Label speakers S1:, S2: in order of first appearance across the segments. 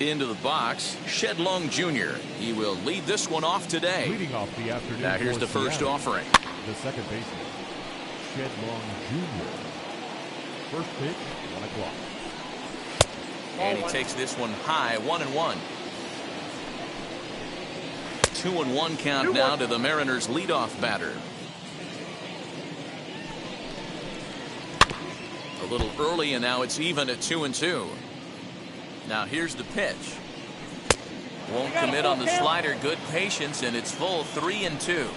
S1: Into the box, Shed Long Jr. He will lead this one off today.
S2: Leading off the afternoon.
S1: Now here's the first offering.
S2: The second baseman, Shed Long Jr. First pitch, 1 o'clock.
S1: And he takes this one high, 1-1. 2-1 count now to the Mariners' leadoff batter. A little early, and now it's even at 2-2. Now here's the pitch. Won't commit on the slider. Good patience, and it's full 3-2.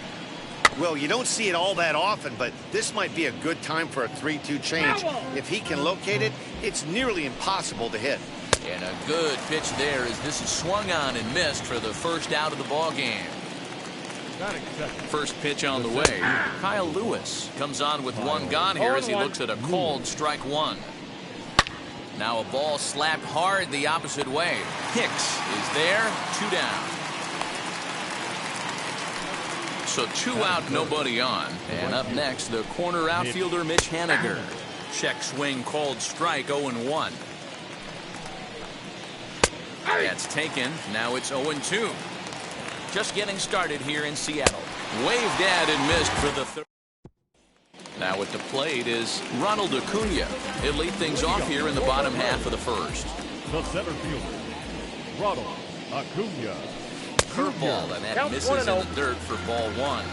S3: Well, you don't see it all that often, but this might be a good time for a 3-2 change. If he can locate it, it's nearly impossible to hit.
S1: And a good pitch there as this is swung on and missed for the first out of the ball game. First pitch on the way. Kyle Lewis comes on with one gone here as he looks at a called strike one. Now a ball slapped hard the opposite way. Hicks is there, 2 down. So 2 out, nobody on. And up next, the corner outfielder Mitch Haniger. Check swing called strike, 0-1. That's taken. Now it's 0-2. Just getting started here in Seattle. Waved at and missed for the third. Now at the plate is Ronald Acuna. He'll lead things off here in the bottom half of the first.
S2: The center fielder, Ronald Acuna.
S1: Curveball, and that misses in the dirt for ball 1.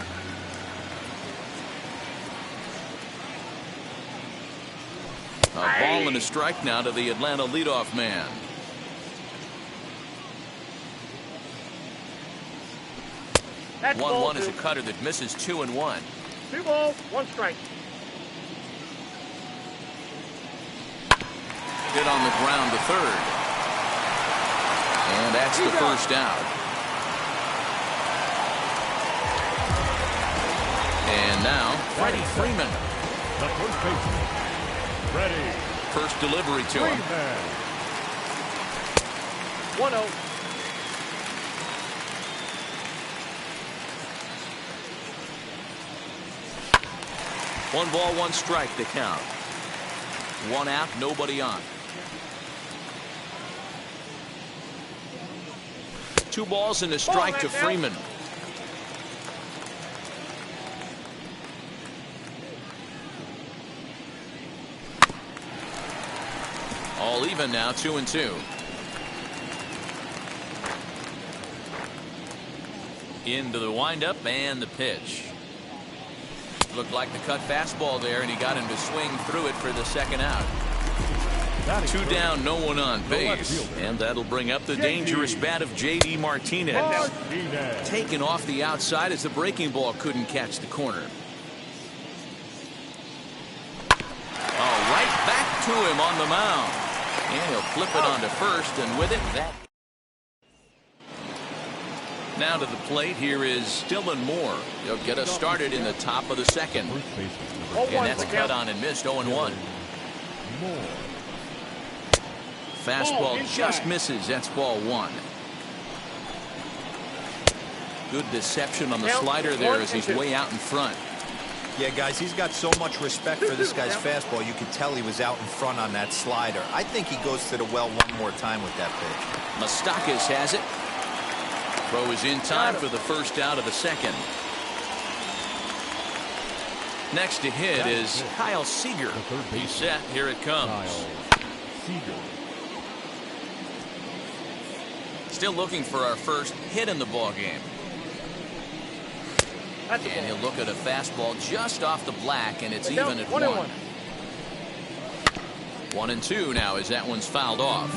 S1: A ball and a strike now to the Atlanta leadoff man. 1-1 is a cutter that misses 2-1.
S4: 2 balls, 1 strike.
S1: Hit on the ground to third. And that's the first out. And now, Freddie Freeman.
S2: The first baseman, Freddie.
S1: First delivery to him.
S4: 1-0.
S1: One ball, 1 strike to count. 1 out, nobody on. 2 balls and a strike to Freeman. All even now, 2-2. Into the windup and the pitch. Looked like the cut fastball there, and he got him to swing through it for the second out. 2 down, no one on base. And that'll bring up the dangerous bat of J.D. Martinez. Taken off the outside as the breaking ball couldn't catch the corner. Oh, right back to him on the mound. And he'll flip it onto first, and with it, that. Now to the plate, here is Dylan Moore. He'll get us started in the top of the second. And that's cut on and missed, 0-1. Fastball just misses. That's ball 1. Good deception on the slider there as he's way out in front.
S5: Yeah, guys, he's got so much respect for this guy's fastball. You could tell he was out in front on that slider. I think he goes to the well one more time with that pitch.
S1: Moustakas has it. Throw is in time for the first out of the second. Next to hit is Kyle Seager. He's set. Here it comes. Still looking for our first hit in the ball game. And he'll look at a fastball just off the black, and it's even at 1. 1-2 now as that one's fouled off.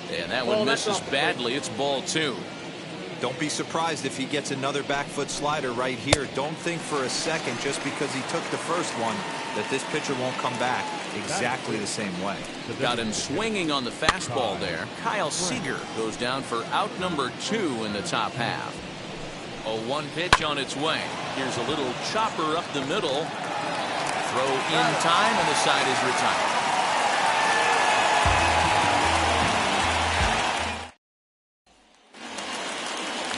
S1: And that one misses badly. It's ball 2.
S5: Don't be surprised if he gets another back foot slider right here. Don't think for a second, just because he took the first one, that this pitcher won't come back exactly the same way.
S1: Got him swinging on the fastball there. Kyle Seager goes down for out number 2 in the top half. A 1 pitch on its way. Here's a little chopper up the middle. Throw in time, and the side is retired.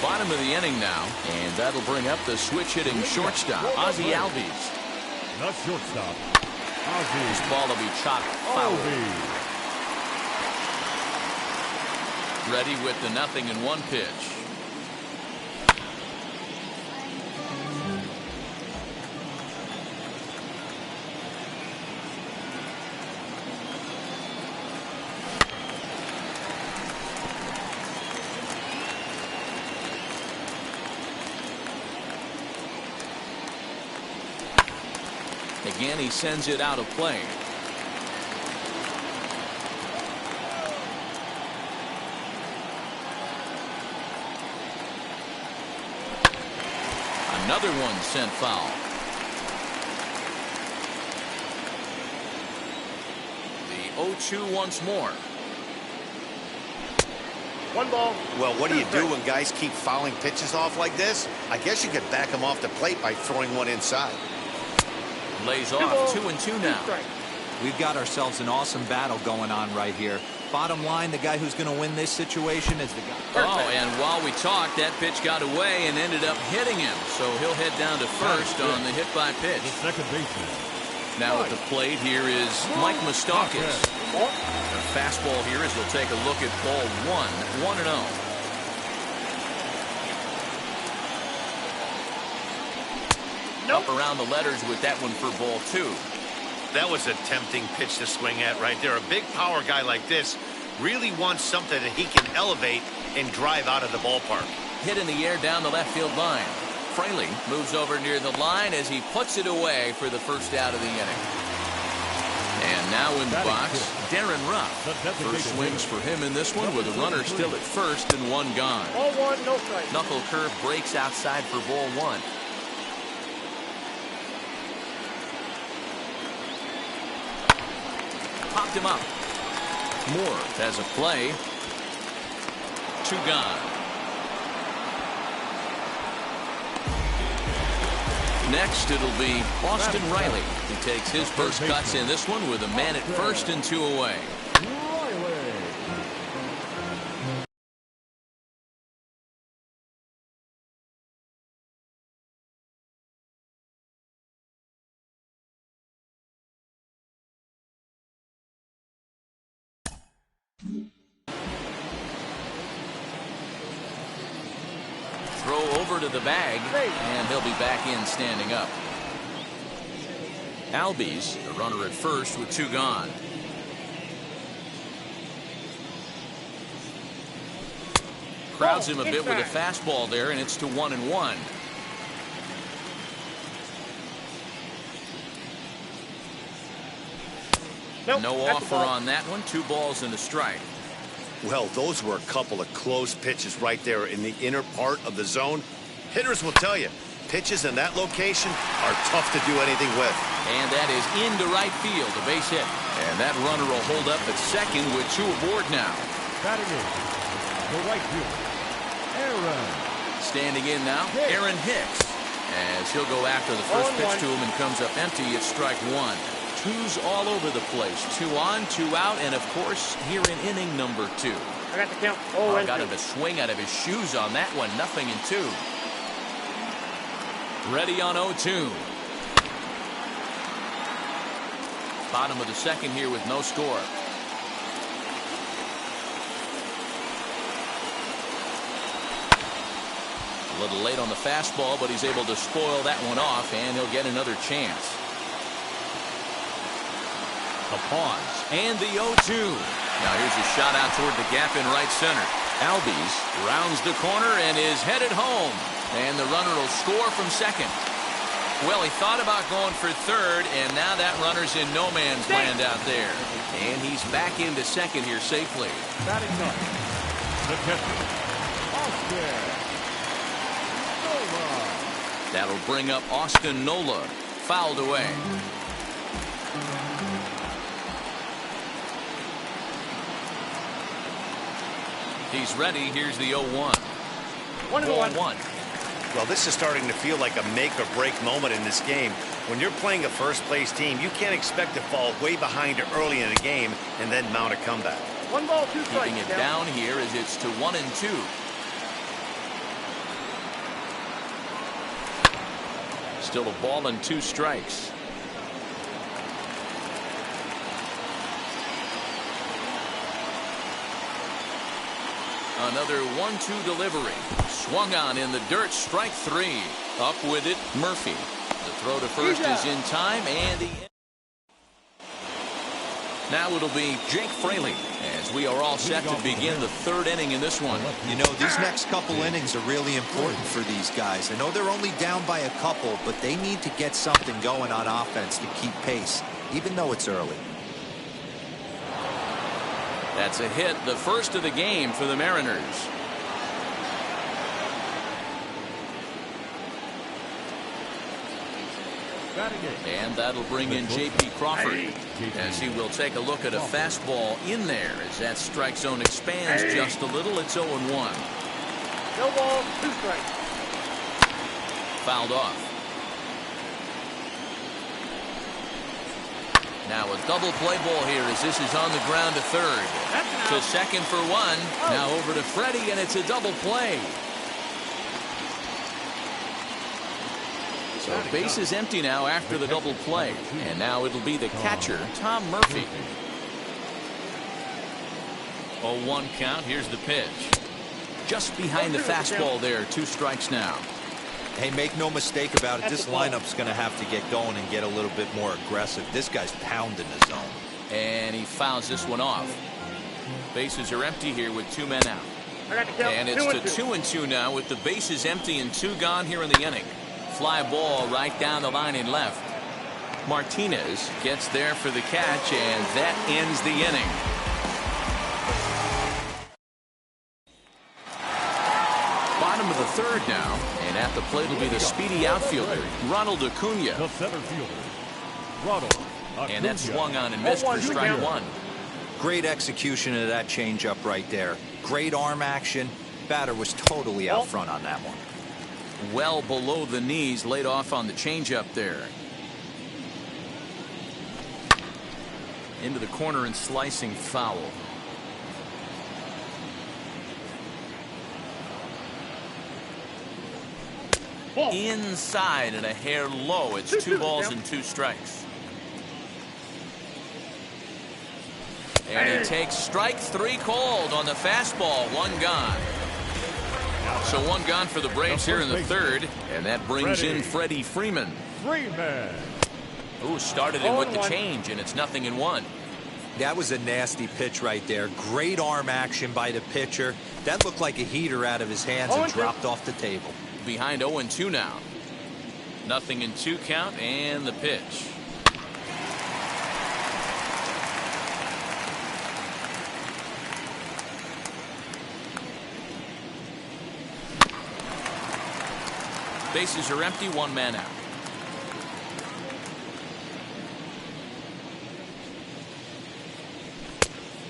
S1: Bottom of the inning now, and that'll bring up the switch-hitting shortstop, Ozzie Albies.
S2: The shortstop,
S1: This ball will be chopped foul. Ready with the 0-1 pitch. Again, he sends it out of play. Another one sent foul. The 0-2 once more.
S4: 1 ball.
S3: Well, what do you do when guys keep fouling pitches off like this? I guess you could back them off the plate by throwing one inside.
S1: Lays off 2-2 now.
S5: We've got ourselves an awesome battle going on right here. Bottom line, the guy who's going to win this situation is the guy.
S1: Oh, and while we talked, that pitch got away and ended up hitting him. So he'll head down to first on the hit by pitch.
S2: The second baseman.
S1: Now at the plate here is Mike Moustakas. A fastball here as we'll take a look at ball 1, 1-0. Up around the letters with that one for ball 2.
S3: That was a tempting pitch to swing at right there. A big power guy like this really wants something that he can elevate and drive out of the ballpark.
S1: Hit in the air down the left field line. Fraley moves over near the line as he puts it away for the first out of the inning. And now in the box, Darren Ruff. First swings for him in this one with a runner still at first and one gone.
S4: Ball 1, no strike.
S1: Knuckle curve breaks outside for ball 1. Popped him up. Moore has a play. 2 gone. Next, it'll be Austin Riley. He takes his first cuts in this one with a man at first and 2 away. Throw over to the bag, and he'll be back in standing up. Albies, the runner at first with 2 gone. Crowds him a bit with a fastball there, and it's to 1-1. No offer on that one. 2 balls and a strike.
S3: Well, those were a couple of close pitches right there in the inner part of the zone. Hitters will tell you, pitches in that location are tough to do anything with.
S1: And that is into right field, a base hit. And that runner will hold up at second with 2 aboard now.
S2: Batting in the right field, Aaron.
S1: Standing in now, Aaron Hicks. As he'll go after the first pitch to him and comes up empty at strike 1. 2s all over the place. 2 on, 2 out, and of course, here in inning number 2.
S4: I got the count. Oh,
S1: got him to swing out of his shoes on that one. 0-2. Ready on 0-2. Bottom of the second here with no score. A little late on the fastball, but he's able to spoil that one off, and he'll get another chance. A pause, and the 0-2. Now here's a shot out toward the gap in right center. Albies rounds the corner and is headed home. And the runner will score from second. Well, he thought about going for third, and now that runner's in no man's land out there. And he's back into second here safely.
S2: Batting up, the catcher, Austin Nola.
S1: That'll bring up Austin Nola. Fouled away. He's ready. Here's the 0-1. 1-1.
S3: Well, this is starting to feel like a make-or-break moment in this game. When you're playing a first-place team, you can't expect to fall way behind early in a game and then mount a comeback.
S4: 1 ball, 2 strikes.
S1: Keeping it down here as it's to 1-2. Still a ball and 2 strikes. Another 1-2 delivery. Swung on in the dirt. Strike three. Up with it, Murphy. The throw to first is in time, and now it'll be Jake Fraley as we are all set to begin the third inning in this one.
S5: You know, these next couple innings are really important for these guys. I know they're only down by a couple, but they need to get something going on offense to keep pace, even though it's early.
S1: That's a hit, the first of the game for the Mariners. And that'll bring in J.P. Crawford as he will take a look at a fastball in there as that strike zone expands just a little. It's 0-1.
S4: No ball, 2 strikes.
S1: Fouled off. Now a double play ball here as this is on the ground to third. To second for one. Now over to Freddie, and it's a double play. So base is empty now after the double play. And now it'll be the catcher, Tom Murphy. 0-1 count. Here's the pitch. Just behind the fastball there. 2 strikes now.
S5: Hey, make no mistake about it. This lineup's going to have to get going and get a little bit more aggressive. This guy's pounding the zone.
S1: And he fouls this one off. Bases are empty here with 2 men out. And it's to 2-2 now with the bases empty and 2 gone here in the inning. Fly ball right down the line in left. Martinez gets there for the catch, and that ends the inning. Bottom of the third now, and at the plate will be the speedy outfielder, Ronald Acuna.
S2: The center fielder, Ronald Acuna.
S1: And that swung on and missed for strike one.
S5: Great execution of that changeup right there. Great arm action. Batter was totally out front on that one.
S1: Well below the knees, laid off on the changeup there. Into the corner and slicing foul. Inside and a hair low. It's 2 balls and 2 strikes. And he takes strike 3 called on the fastball. 1 gone. So 1 gone for the Braves here in the third, and that brings in Freddie Freeman. Who started it with the change, and it's 0-1.
S5: That was a nasty pitch right there. Great arm action by the pitcher. That looked like a heater out of his hands and dropped off the table.
S1: Behind 0-2 now. 0-2 count, and the pitch. Bases are empty, 1 man out.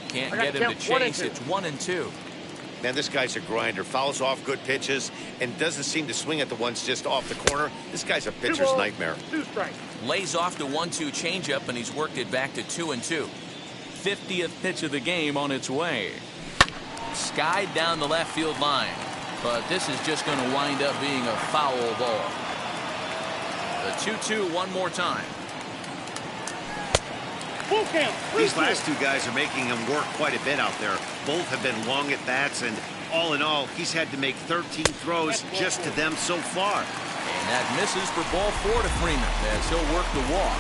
S1: Can't get him to chase. It's 1-2.
S3: Man, this guy's a grinder. Fouls off good pitches and doesn't seem to swing at the ones just off the corner. This guy's a pitcher's nightmare.
S4: 2 strikes.
S1: Lays off the 1-2 changeup, and he's worked it back to 2-2. 50th pitch of the game on its way. Skied down the left field line. But this is just going to wind up being a foul ball. The 2-2 one more time.
S3: These last 2 guys are making him work quite a bit out there. Both have been long at bats, and all in all, he's had to make 13 throws just to them so far.
S1: And that misses for ball 4 to Freeman as he'll work the walk.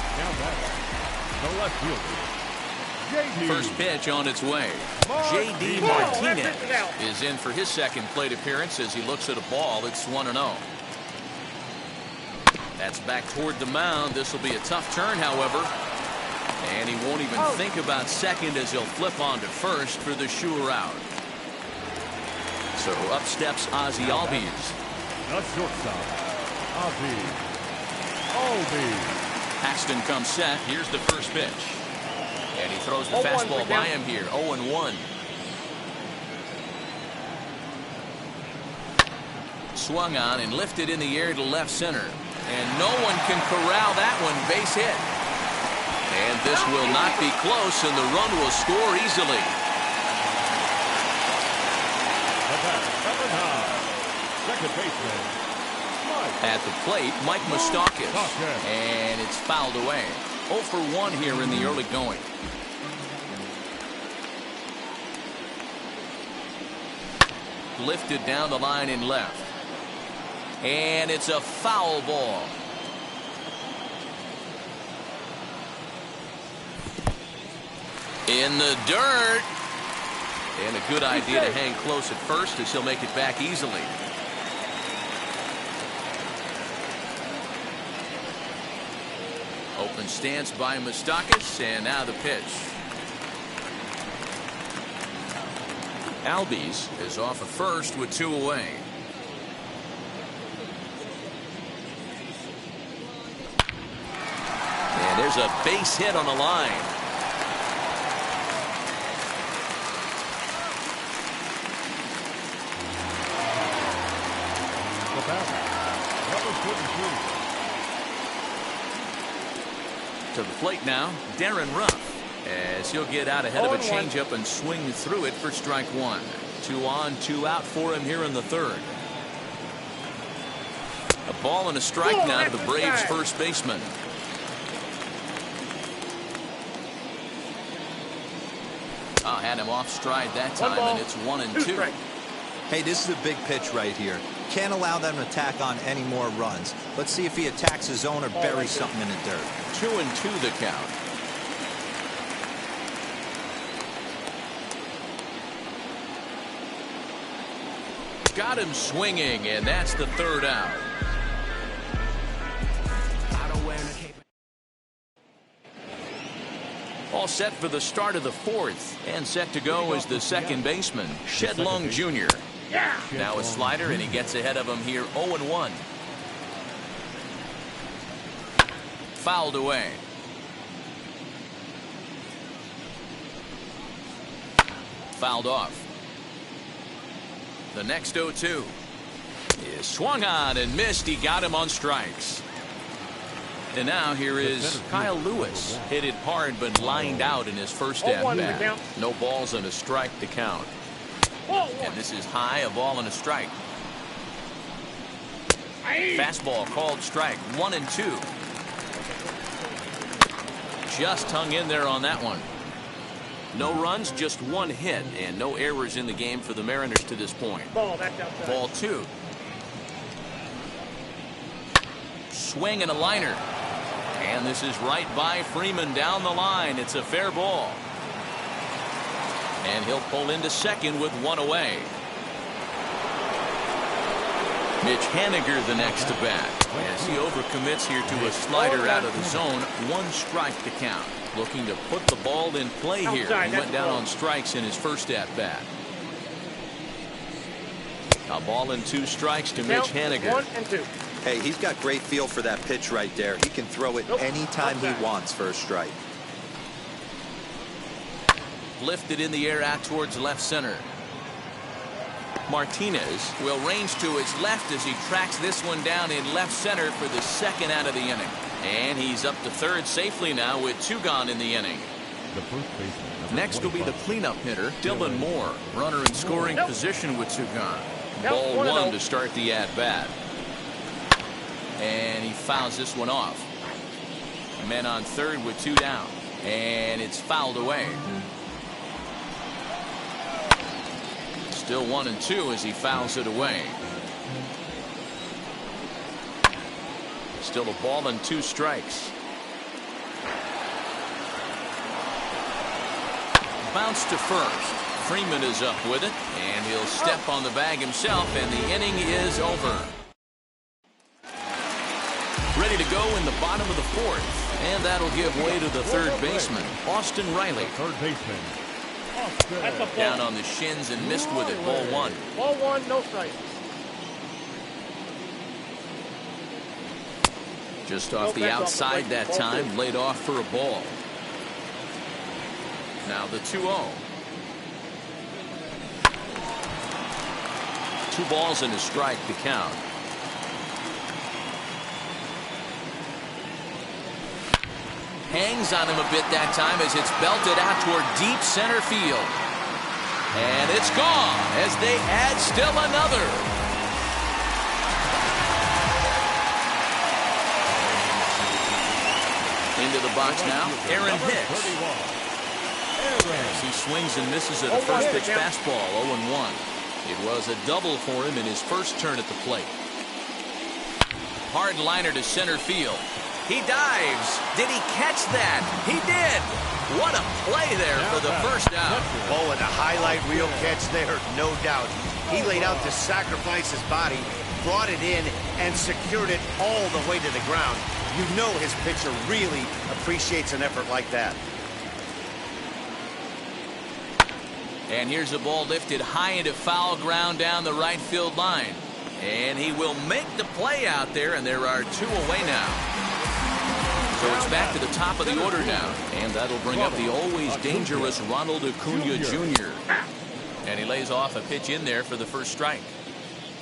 S2: The left fielder,
S1: First pitch on its way. J.D. Martinez is in for his second plate appearance as he looks at a ball. It's 1-0. That's back toward the mound. This will be a tough turn, however. And he won't even think about second as he'll flip on to first for the sure out. So up steps Ozzie Albies.
S2: the shortstop, Ozzie Albies.
S1: Paxton comes set. Here's the first pitch. And he throws the fastball by him here. 0-1. Swung on and lifted in the air to left center. And no one can corral that one. Base hit. And this will not be close, and the run will score easily.
S2: Second baseman,
S1: At the plate, Mike Moustakas. And it's fouled away. 0 for 1 here in the early going. lifted down the line in left. And it's a foul ball. In the dirt. And a good idea to hang close at first as he'll make it back easily. Open stance by Moustakas, and now the pitch. Albies is off at first with 2 away. And there's a base hit on the line.
S2: The batter, number 43.
S1: To the plate now, Darren Ruff, as he'll get out ahead of a changeup and swing through it for strike 1. 2 on, 2 out for him here in the third. A ball and a strike now to the Braves' first baseman. Had him off stride that time, and it's 1-2.
S5: Hey, this is a big pitch right here. Can't allow them to tack on any more runs. Let's see if he attacks his zone or buries something in the dirt.
S1: 2-2 the count. Got him swinging, and that's the third out. All set for the start of the fourth, and set to go is the second baseman, Shedlong Jr. Now a slider, and he gets ahead of him here, 0-1. Fouled away. Fouled off. The next 0-2 is swung on and missed. He got him on strikes. And now here is Kyle Lewis. Hit it hard but lined out in his first at-bat. No balls and a strike to count. And this is high, a ball and a strike. Fastball called strike, 1-2. Just hung in there on that one. No runs, just 1 hit, and no errors in the game for the Mariners to this point. Ball 2. Swing and a liner. And this is right by Freeman down the line. It's a fair ball. And he'll pull into second with 1 away. Mitch Haniger the next to bat, as he overcommits here to a slider out of the zone. 1 strike to count. Looking to put the ball in play here. He went down on strikes in his first at-bat. A ball and 2 strikes to Mitch Haniger.
S4: 1-2.
S5: Hey, he's got great feel for that pitch right there. He can throw it anytime he wants for a strike.
S1: Lifted in the air out towards left center. Martinez will range to his left as he tracks this one down in left center for the second out of the inning. And he's up to third safely now with 2 gone in the inning.
S2: The first baseman,
S1: Next will be the cleanup hitter, Dylan Moore. Runner in scoring position with 2 gone. Ball 1 to start the at-bat. And he fouls this one off. Men on third with 2 down. And it's fouled away. Still 1-2 as he fouls it away. Still a ball and 2 strikes. Bounce to first. Freeman is up with it, and he'll step on the bag himself, and the inning is over. Ready to go in the bottom of the fourth, and that'll give way to the third baseman, Austin Riley.
S2: third baseman.
S1: Down on the shins and missed with it. Ball 1.
S4: Ball 1, no strike.
S1: Just off the outside that time, laid off for a ball. Now the 2-0. 2 balls and a strike to count. Hangs on him a bit that time as it's belted out toward deep center field. And it's gone as they add still another. Into the box now, Aaron Hicks. As he swings and misses at a first pitch fastball, 0-1. It was a double for him in his first turn at the plate. Hard liner to center field. He dives. Did he catch that? He did. What a play there for the first out.
S3: Oh, and a highlight reel catch there, no doubt. He laid out to sacrifice his body, brought it in, and secured it all the way to the ground. You know his pitcher really appreciates an effort like that.
S1: And here's the ball lifted high into foul ground down the right field line. And he will make the play out there, and there are 2 away now. So it's back to the top of the order now. And that'll bring up the always dangerous Ronald Acuna Jr. And he lays off a pitch in there for the first strike.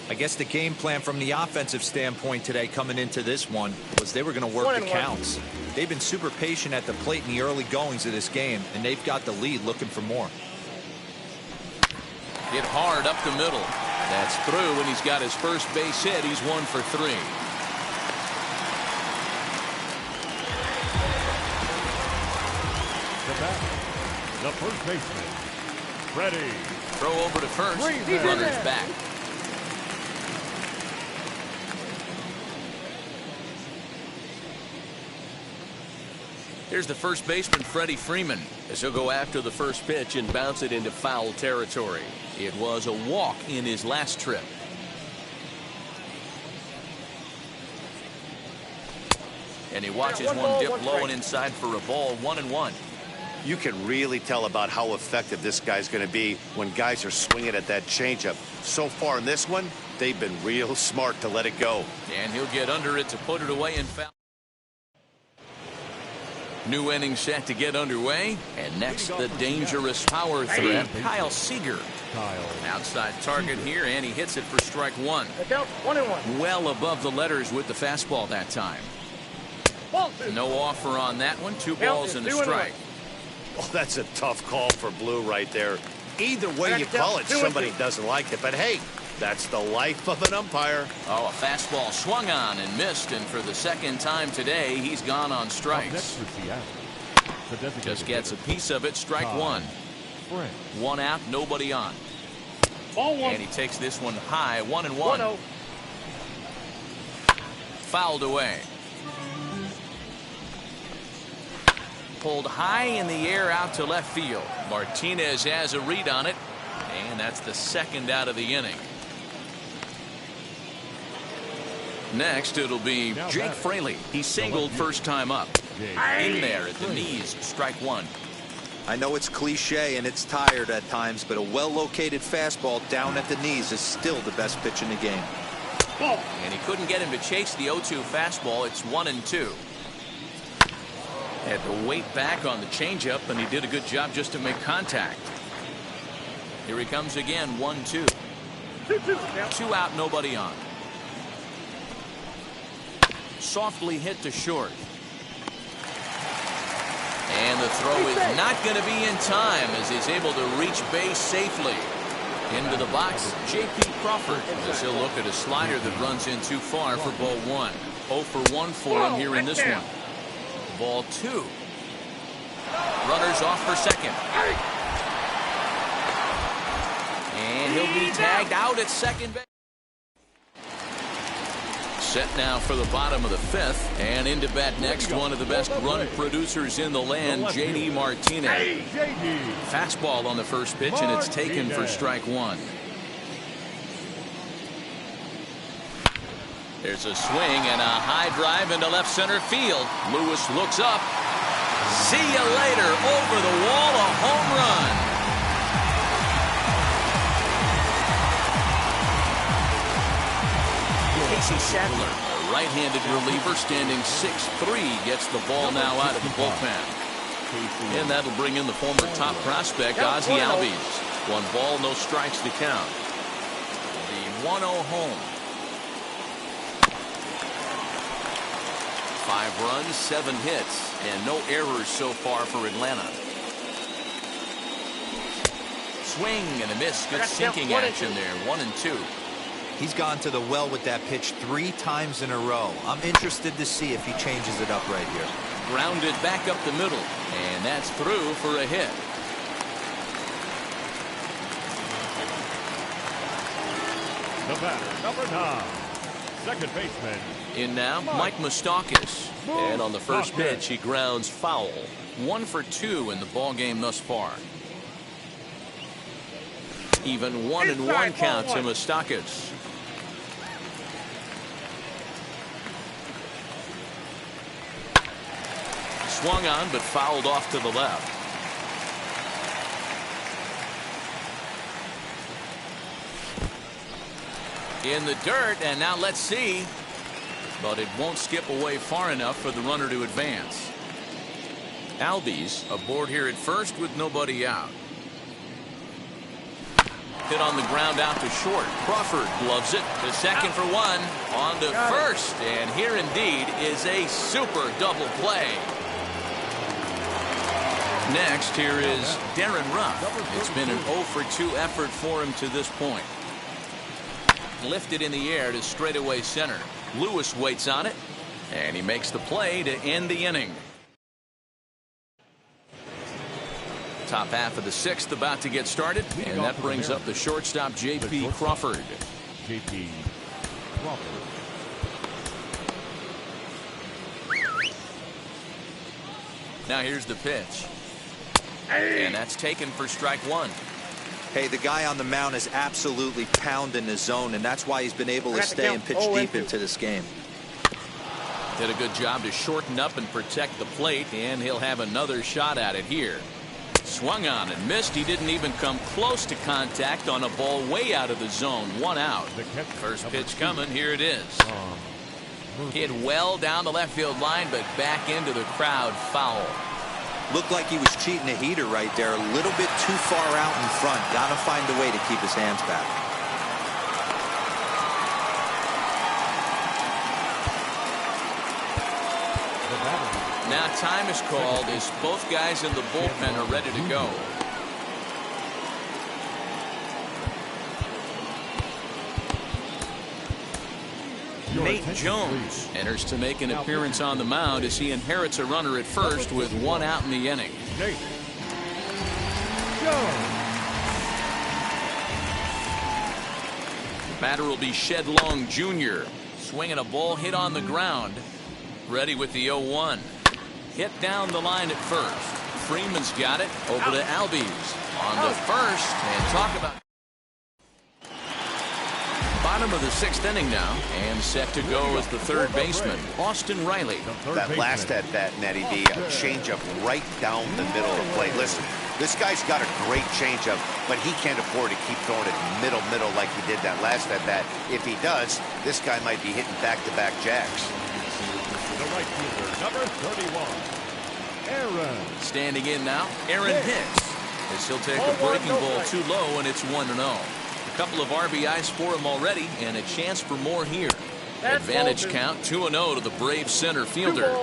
S5: I guess the game plan from the offensive standpoint today coming into this one was they were going to work the counts. They've been super patient at the plate in the early goings of this game, and they've got the lead looking for more.
S1: Hit hard up the middle. That's through, and he's got his first base hit. He's 1 for 3.
S2: The first baseman, Freddie.
S1: Throw over to first. Runners back. Here's the first baseman, Freddie Freeman, as he'll go after the first pitch and bounce it into foul territory. It was a walk in his last trip. And he watches one dip low and inside for a ball. 1-1.
S3: You can really tell about how effective this guy's going to be when guys are swinging at that changeup. So far in this one, they've been real smart to let it go.
S1: And he'll get under it to put it away and foul. New inning set to get underway. And next, the dangerous power threat, Kyle Seager. Outside target here, and he hits it for strike 1. Well above the letters with the fastball that time. No offer on that one. 2 balls and a strike.
S3: Oh, that's a tough call for Blue right there. Either way you call it, somebody doesn't like it. But hey, that's the life of an umpire.
S1: Oh, a fastball swung on and missed, and for the second time today, he's gone on strikes. Just gets a piece of it. Strike 1. 1 out, nobody on. And he takes this one high. 1-1. Fouled away. Pulled high in the air out to left field. Martinez has a read on it, and that's the second out of the inning. Next, it'll be Jake Fraley. He singled first time up. In there at the knees. Strike 1.
S5: I know it's cliche and it's tired at times, but a well-located fastball down at the knees is still the best pitch in the game.
S1: And he couldn't get him to chase the 0-2 fastball. It's 1-2. Had to wait back on the changeup, and he did a good job just to make contact. Here he comes again. 1-2. 2 out, nobody on. Softly hit to short. And the throw is not going to be in time as he's able to reach base safely. Into the box, J.P. Crawford, as he'll look at a slider that runs in too far for ball 1. 0 for 1 for him here in this one. Ball 2. Runners off for second. And he'll be tagged out at second base. Set now for the bottom of the 5th, and into bat next, one of the best run producers in the land, J.D. Martinez. Fastball on the first pitch, and it's taken for strike 1. There's a swing and a high drive into left center field. Lewis looks up. See you later. Over the wall, a home run. Casey Sadler, a right-handed reliever, standing 6'3", gets the ball now out of the bullpen. And that'll bring in the former top prospect, Ozzie Albies. 1 ball, no strikes to count. The 1-0 home. 5 runs, 7 hits, and no errors so far for Atlanta. Swing and a miss. Good sinking action there. 1-2.
S5: He's gone to the well with that pitch 3 times in a row. I'm interested to see if he changes it up right here.
S1: Grounded back up the middle, and that's through for a hit.
S2: the batter, number 9, second baseman.
S1: In now, Mike Moustakas. And on the first pitch, he grounds foul. 1 for 2 in the ball game thus far. Even 1-1 count to Moustakas. Swung on, but fouled off to the left. In the dirt, and now let's see. But it won't skip away far enough for the runner to advance. Albies aboard here at first with nobody out. Hit on the ground out to short. Crawford gloves it to second for 1. On to first, and here indeed is a super double play. Next, here is Darren Ruff. It's been an 0 for 2 effort for him to this point. Lifted in the air to straightaway center. Lewis waits on it, and he makes the play to end the inning. Top half of the 6th about to get started, and that brings up the shortstop, J.P. Crawford.
S2: J.P. Crawford.
S1: Now here's the pitch. And that's taken for strike 1.
S5: Hey, the guy on the mound is absolutely pounding the zone, and that's why he's been able to stay and pitch deep into this game.
S1: Did a good job to shorten up and protect the plate, and he'll have another shot at it here. Swung on and missed. He didn't even come close to contact on a ball way out of the zone. 1 out. First pitch coming. Here it is. Hit well down the left field line, but back into the crowd. Foul.
S5: Looked like he was cheating a heater right there. A little bit too far out in front. Got to find a way to keep his hands back.
S1: Now time is called as both guys in the bullpen are ready to go. Nate Jones enters to make an appearance on the mound as he inherits a runner at first with 1 out in the inning.
S2: Nate Jones.
S1: Batter will be Shed Long Jr. Swinging a ball hit on the ground. Ready with the 0-1. Hit down the line at first. Freeman's got it over to Albies on the first, and talk about bottom of the 6th inning now, and set to go as the third baseman, Austin Riley.
S3: That last at bat, Natty D, a changeup right down the middle of the plate. Listen, this guy's got a great changeup, but he can't afford to keep throwing it middle like he did that last at bat. If he does, this guy might be hitting back-to-back jacks.
S2: The right fielder, number 31, Aaron.
S1: Standing in now, Aaron Hicks, as he'll take a breaking ball too low, and it's 1-0. A couple of RBIs for him already, and a chance for more here. Advantage count 2-0 to the Braves center fielder.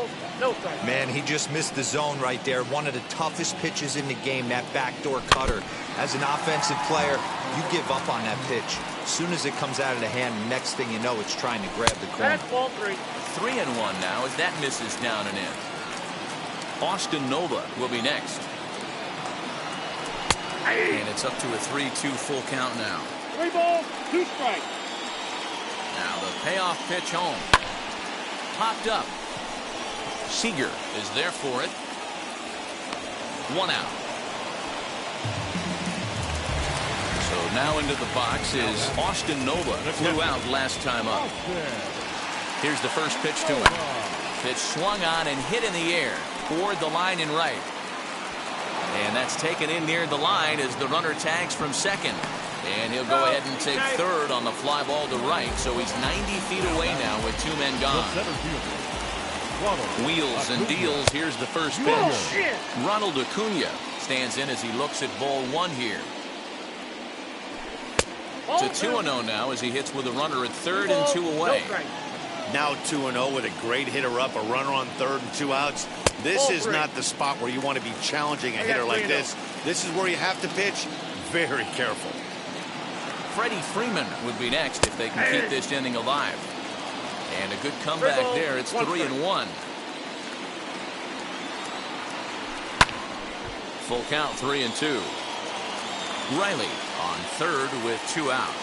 S5: Man, he just missed the zone right there. One of the toughest pitches in the game, that backdoor cutter. As an offensive player, you give up on that pitch. As soon as it comes out of the hand, next thing you know, it's trying to grab the corner.
S1: 3-1 now as that misses down and in. Austin Nova will be next. And it's up to a 3-2 full count now.
S4: 3 balls, 2 strikes.
S1: Now the payoff pitch home. Popped up. Seager is there for it. 1 out. So now into the box is Austin Nova. Flew out last time up. Here's the first pitch to him. Pitch swung on and hit in the air toward the line and right. And that's taken in near the line as the runner tags from second. And he'll go ahead and take third on the fly ball to right. So he's 90 feet away now with 2 men gone. Wheels and deals. Here's the first pitch. Ronald Acuna stands in as he looks at ball 1 here. To 2-0 now as he hits with a runner at third and 2 away.
S3: Now 2-0 with a great hitter up, a runner on third and 2 outs. This is not the spot where you want to be challenging a hitter like this. This is where you have to pitch very careful.
S1: Freddie Freeman would be next if they can keep this inning alive. And a good comeback there. It's 3-1. Full count, 3-2. Riley on third with 2 out.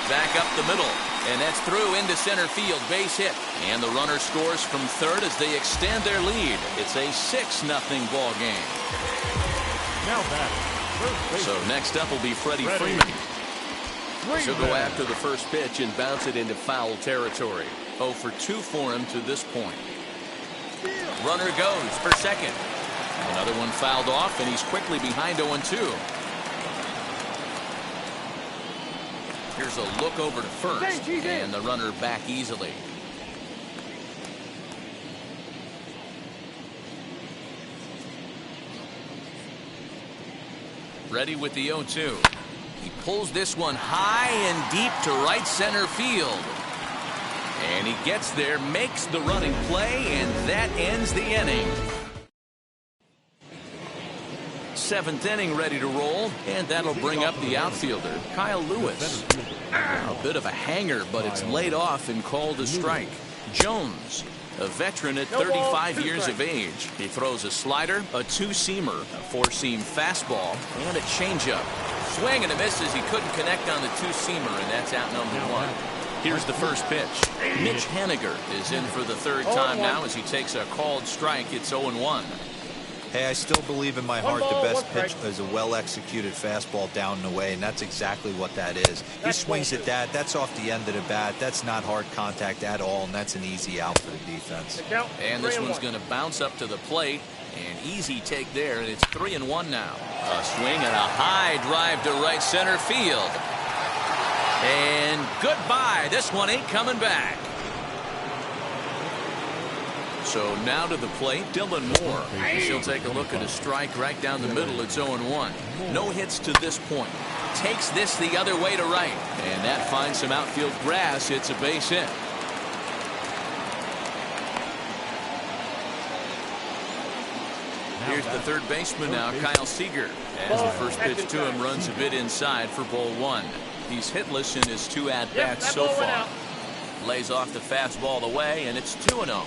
S1: back up the middle. And that's through into center field, base hit. And the runner scores from third as they extend their lead. It's a 6-0 ball game.
S2: Now back.
S1: So next up will be Freddie Freeman.
S6: She'll go after the first pitch and bounce it into foul territory.
S1: 0 for 2 for him to this point. Runner goes for second. Another one fouled off, and he's quickly behind 0-2. Here's a look over to first, and the runner back easily. Ready with the 0-2. He pulls this one high and deep to right center field. And he gets there, makes the running play, and that ends the inning. 7th inning ready to roll, and that'll bring up the outfielder, Kyle Lewis. A bit of a hanger, but it's laid off and called a strike. Jones, a veteran at 35 years of age. He throws a slider, a two-seamer, a four-seam fastball, and a changeup. Swing and a miss as he couldn't connect on the two-seamer, and that's out number 1. Here's the first pitch. Mitch Haniger is in for the third time now as he takes a called strike. It's 0-1.
S5: Hey, I still believe in my heart the best pitch is a well-executed fastball down and away, and that's exactly what that is. He swings at that. That's off the end of the bat. That's not hard contact at all, and that's an easy out for the defense.
S1: And this one's going to bounce up to the plate. An easy take there, and it's 3-1 now. A swing and a high drive to right center field. And goodbye. This one ain't coming back. So now to the plate, Dylan Moore. She'll take a look at a strike right down the middle. It's 0-1. No hits to this point. Takes this the other way to right. And that finds some outfield grass. It's a base hit. Here's the third baseman now, Kyle Seager. As the first pitch to him runs a bit inside for ball 1. He's hitless in his 2 at-bats so far. Lays off the fastball away, and it's 2-0.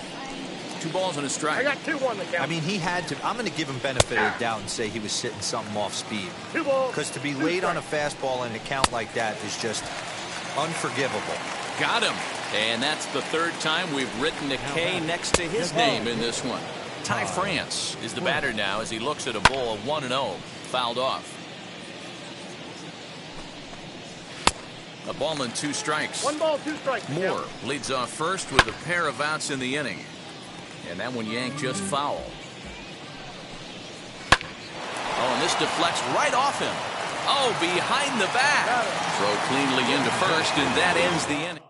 S1: 2 balls and a strike.
S4: I got 2-1 the count.
S5: I mean, he had to. I'm going to give him benefit of the doubt and say he was sitting something off speed.
S4: 2 balls.
S5: Because to be late on a fastball and a count like that is just unforgivable.
S1: Got him. And that's the third time we've written a K next to his name in this one. Ty France is the batter now as he looks at a ball of 1-0. Fouled off. A ball and 2 strikes.
S4: 1 ball, 2 strikes.
S1: Moore leads off first with a pair of outs in the inning. And that one yanked just foul. Oh, and this deflects right off him. Oh, behind the back. Throw cleanly into first, and that ends the inning.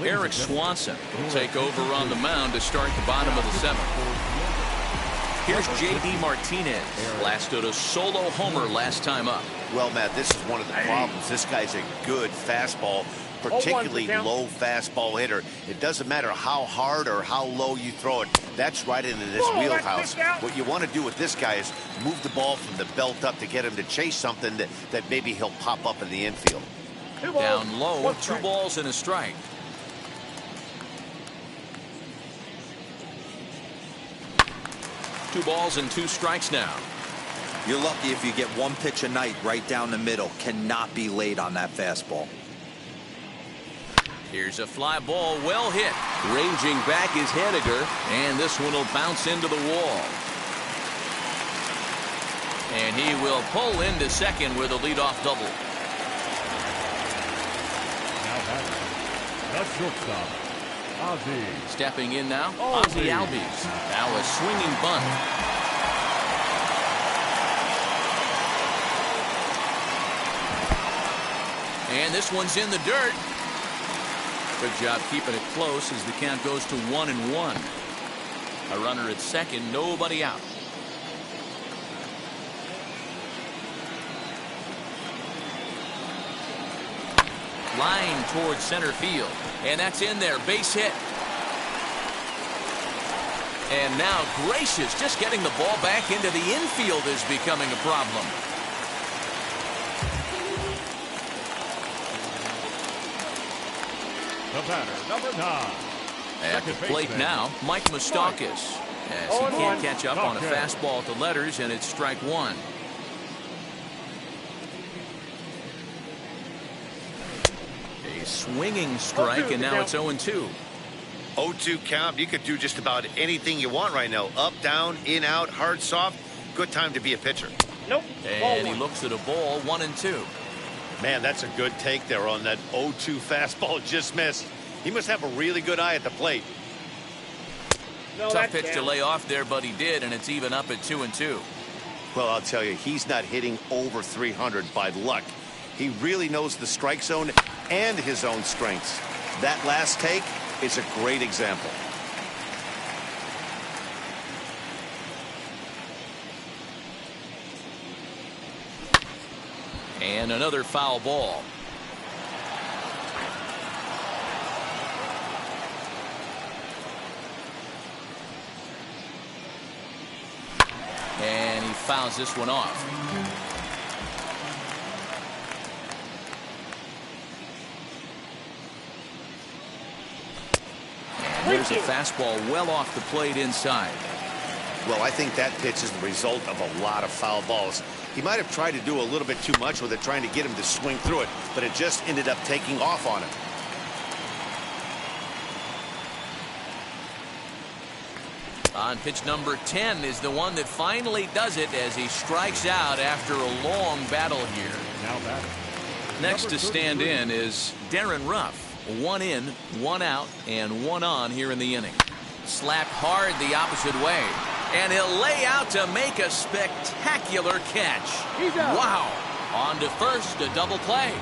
S1: Eric Swanson will take over on the mound to start the bottom of the 7th. Here's J.D. Martinez. Blasted a solo homer last time up.
S3: Well, Matt, this is one of the problems. This guy's a good fastball, particularly low fastball hitter. It doesn't matter how hard or how low you throw it. That's right into this wheelhouse. What you want to do with this guy is move the ball from the belt up to get him to chase something that maybe he'll pop up in the infield.
S1: Down low, 2 balls and a strike. Two balls and 2 strikes now.
S5: You're lucky if you get 1 pitch a night right down the middle. Cannot be late on that fastball.
S1: Here's a fly ball, well hit. Ranging back is Haniger, and this one will bounce into the wall. And he will pull into second with a leadoff double.
S2: Now that's shortstop, Ozzie.
S1: Stepping in now, Ozzie Albies. Now a swinging bunt. And this one's in the dirt. Good job keeping it close as the count goes to 1-1. A runner at second, nobody out. Line towards center field. And that's in there. Base hit. And now Gracious just getting the ball back into the infield is becoming a problem.
S2: The batter, number 9.
S1: At the plate now, Mike Moustakas. As he can't catch up on a fastball at the letters, and it's strike 1. Swinging strike, and now it's 0-2.
S3: 0-2 count. You could do just about anything you want right now. Up, down, in, out, hard, soft. Good time to be a pitcher.
S4: Nope.
S1: And he looks at a ball, 1-2.
S3: Man, that's a good take there on that 0-2 fastball. Just missed. He must have a really good eye at the plate.
S4: No,
S1: Tough pitch to lay off there, but he did, and it's even up at 2-2.
S3: Well, I'll tell you, he's not hitting over 300 by luck. He really knows the strike zone and his own strengths. That last take is a great example.
S1: And another foul ball. And he fouls this one off. And there's a fastball well off the plate inside.
S3: Well, I think that pitch is the result of a lot of foul balls. He might have tried to do a little bit too much with it, trying to get him to swing through it, but it just ended up taking off on him.
S1: On pitch number 10 is the one that finally does it as he strikes out after a long battle here.
S2: Now batting.
S1: Next to stand in is Darren Ruff. 1 in, 1 out, and 1 on here in the inning. Slapped hard the opposite way. And he'll lay out to make a spectacular catch. Wow. On to first, a double play.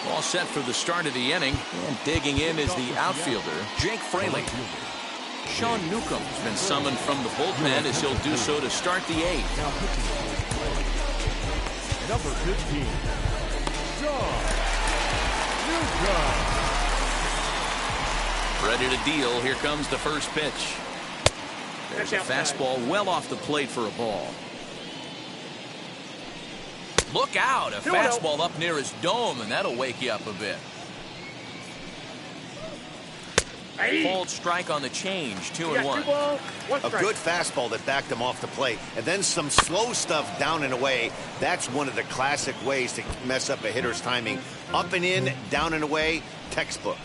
S1: All set for the start of the inning. And digging in is the outfielder, Jake Fraley. Sean Newcomb's been summoned from the bullpen as he'll do so to start the 8th.
S2: Now pitching to the plate. Number 15, Sean Newcomb.
S1: Ready to deal. Here comes the first pitch. There's a fastball well off the plate for a ball. Look out. A fastball up near his dome, and that'll wake you up a bit. Called strike on the change. 2-1.
S3: A good fastball that backed him off the plate, and then some slow stuff down and away. That's one of the classic ways to mess up a hitter's timing. Up and in, down and away, textbook.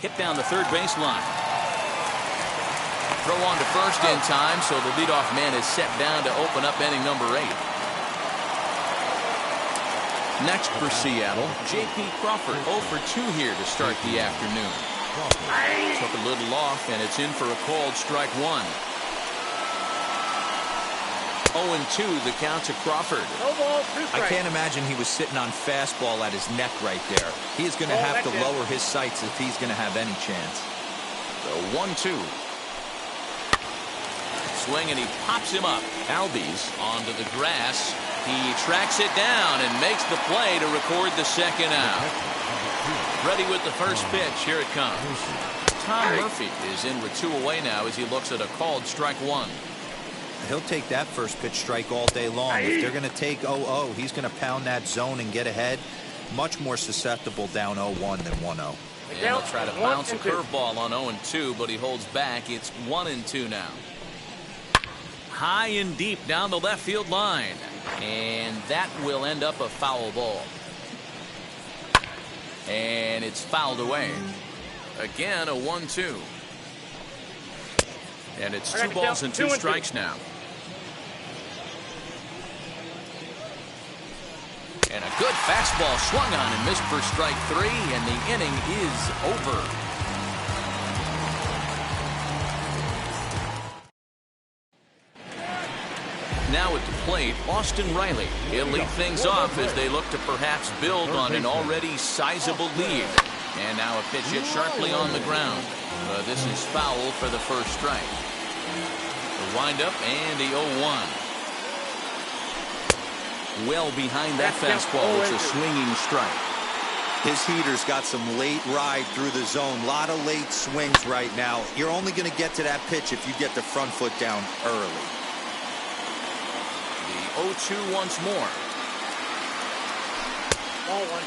S1: Hit down the third baseline. Throw on to first in time, so the leadoff man is set down to open up inning number 8. Next for Seattle, J.P. Crawford, 0 for 2 here to start the afternoon. Took a little off, and it's in for a called strike 1. 0-2 the count to Crawford.
S5: I can't imagine he was sitting on fastball at his neck right there. He is going to have to lower his sights if he's going to have any chance.
S1: The 1-2. Swing, and he pops him up. Albies onto the grass. He tracks it down and makes the play to record the second out. Ready with the first pitch. Here it comes. Tom Murphy is in with 2 away now as he looks at a called strike 1.
S5: He'll take that first pitch strike all day long. If they're going to take 0-0, he's going to pound that zone and get ahead. Much more susceptible down 0-1 than 1-0.
S1: And he'll try to bounce a curveball on 0-2, but he holds back. It's 1-2 now. High and deep down the left field line. And that will end up a foul ball. And it's fouled away. Again, a 1-2. And it's 2 balls and 2 strikes now. And a good fastball swung on and missed for strike 3, and the inning is over. Now at the plate, Austin Riley. He'll lead things off as they look to perhaps build on an already sizable lead. And now a pitch hit sharply on the ground. This is foul for the first strike. The windup and the 0-1. Well behind that fastball. It's a swinging strike.
S5: His heater's got some late ride through the zone. A lot of late swings right now. You're only going to get to that pitch if you get the front foot down early.
S1: The 0-2 once more.
S4: Ball 1.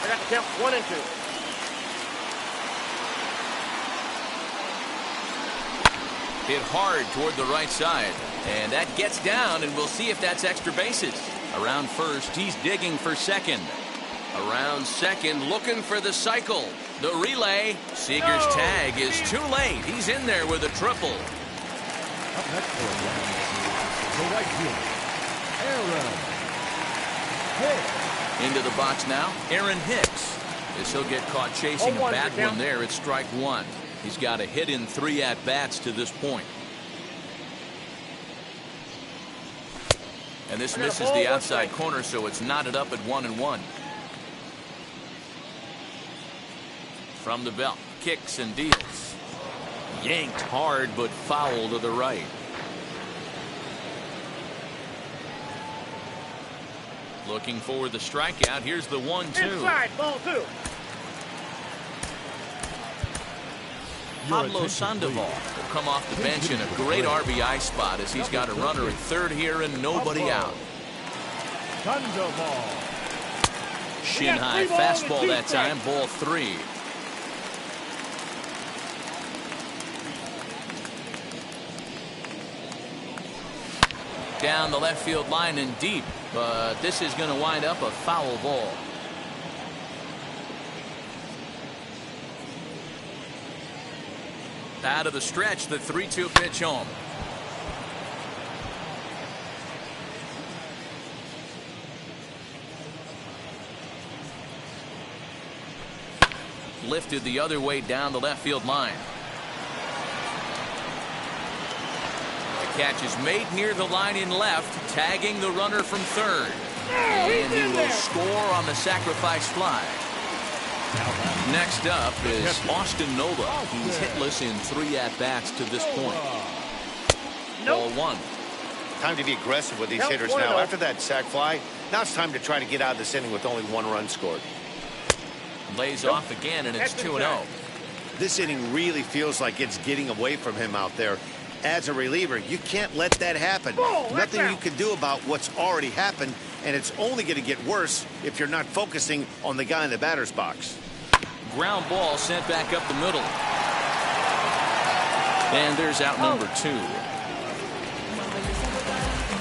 S4: I got the count 1-2.
S1: Hit hard toward the right side. And that gets down, and we'll see if that's extra bases. Around first, he's digging for second. Around second, looking for the cycle. The relay. Seager's tag is too late. He's in there with a triple.
S2: Up next for a run, the right fielder, Aaron Hicks.
S1: Into the box now, Aaron Hicks. As he'll get caught chasing a bad one there, it's strike one. He's got a hit in 3 at-bats to this point. And this misses the outside corner, so it's knotted up at 1-1. From the belt, kicks and deals. Yanked hard, but foul to the right. Looking for the strikeout. Here's the 1-2.
S4: Inside, ball 2.
S1: Pablo Sandoval will come off the bench in a great RBI spot as he's got a runner at third here and nobody out.
S2: Sandoval.
S1: Shin high fastball that time, ball 3. Down the left field line and deep, but this is going to wind up a foul ball. Out of the stretch, the 3-2 pitch home. Lifted the other way down the left field line. The catch is made near the line in left, tagging the runner from third. And he will score on the sacrifice fly. Next up is Austin Nola. He's hitless in 3 at-bats to this point. Ball 1.
S3: Time to be aggressive with these hitters now. After that sac fly, now it's time to try to get out of this inning with only 1 run scored.
S1: Lays off again, and it's 2-0.
S3: This inning really feels like it's getting away from him out there. As a reliever, you can't let that happen. Nothing you can do about what's already happened, and it's only going to get worse if you're not focusing on the guy in the batter's box.
S1: Ground ball sent back up the middle. And there's out number 2.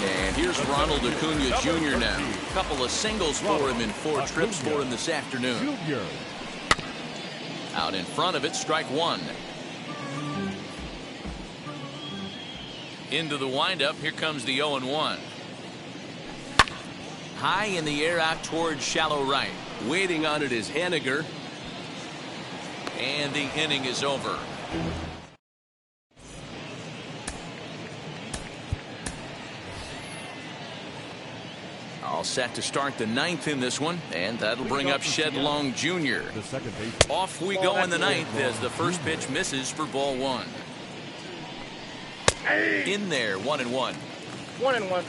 S1: And here's Ronald Acuna Jr. now. A couple of singles for him in 4 trips for him this afternoon. Out in front of it, strike 1. Into the windup, here comes the 0-1. High in the air out towards shallow right.
S6: Waiting on it is Haniger.
S1: And the inning is over. All set to start the 9th in this one, and that'll bring up Shed Long Jr. Off we go in the 9th as the first pitch misses for ball 1. In there, 1-1.
S4: 1-1.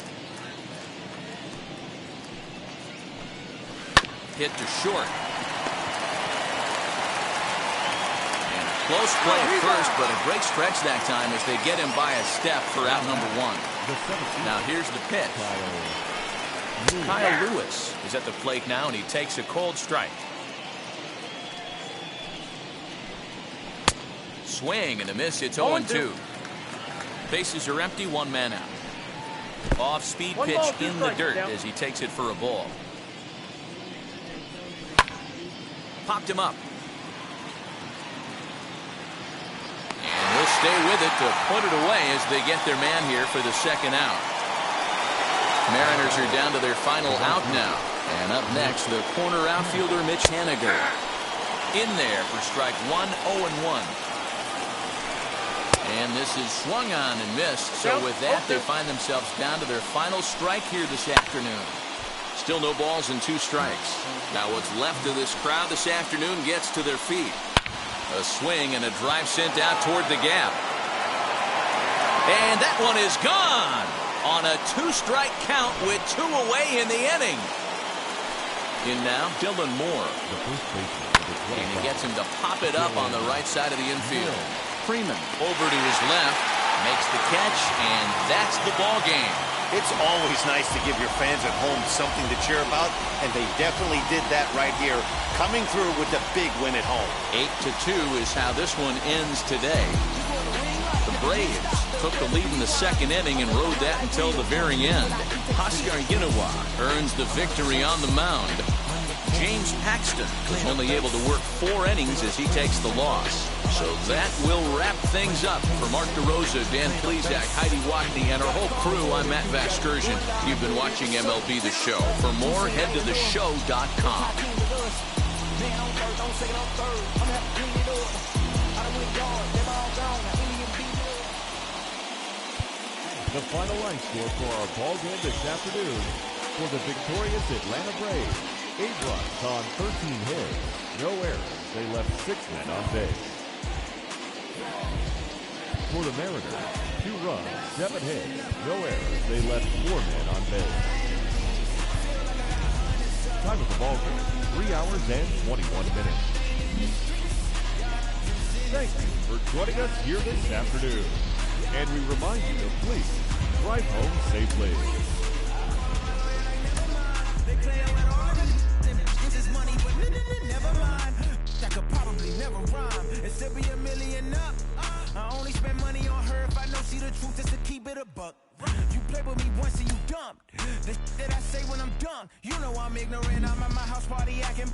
S1: Hit to short. And a close play at first, but a great stretch that time as they get him by a step for out number 1. Now here's the pitch. Kyle Lewis is at the plate now, and he takes a cold strike. Swing and a miss. It's 0-2. Bases are empty, 1 man out. Off-speed pitch in the dirt as he takes it for a ball. Popped him up. And he'll stay with it to put it away as they get their man here for the second out. Mariners are down to their final out now. And up next, the corner outfielder Mitch Haniger. In there for strike 1, 0-1. And this is swung on and missed. So with that, they find themselves down to their final strike here this afternoon. Still no balls and 2 strikes. Now what's left of this crowd this afternoon gets to their feet. A swing and a drive sent out toward the gap. And that one is gone on a 2-strike count with 2 away in the inning. In now, Dylan Moore. And he gets him to pop it up on the right side of the infield. Freeman over to his left, makes the catch, and that's the ball game.
S3: It's always nice to give your fans at home something to cheer about, and they definitely did that right here, coming through with the big win at home.
S1: 8-2 is how this one ends today. The Braves took the lead in the second inning and rode that until the very end. Oscar Ginawa earns the victory on the mound. James Paxton was only able to work 4 innings as he takes the loss. So that will wrap things up. For Mark DeRosa, Dan Plesac, Heidi Watney, and our whole crew, I'm Matt Vasgersian. You've been watching MLB The Show. For more, head to theshow.com.
S2: The final line score for our ball game this afternoon for the victorious Atlanta Braves. 8 runs on 13 hits, no errors. They left 6 men on base. For the Mariners, 2 runs, 7 hits, no errors. They left 4 men on base. Time of the ball game, 3 hours and 21 minutes. Thank you for joining us here this afternoon. And we remind you to please drive home safely.
S7: I could probably never rhyme and still be a million up. I only spend money on her if I know she the truth, just to keep it a buck. You play with me once and you dumped. The that I say when I'm done, you know I'm ignorant. I'm at my house party acting.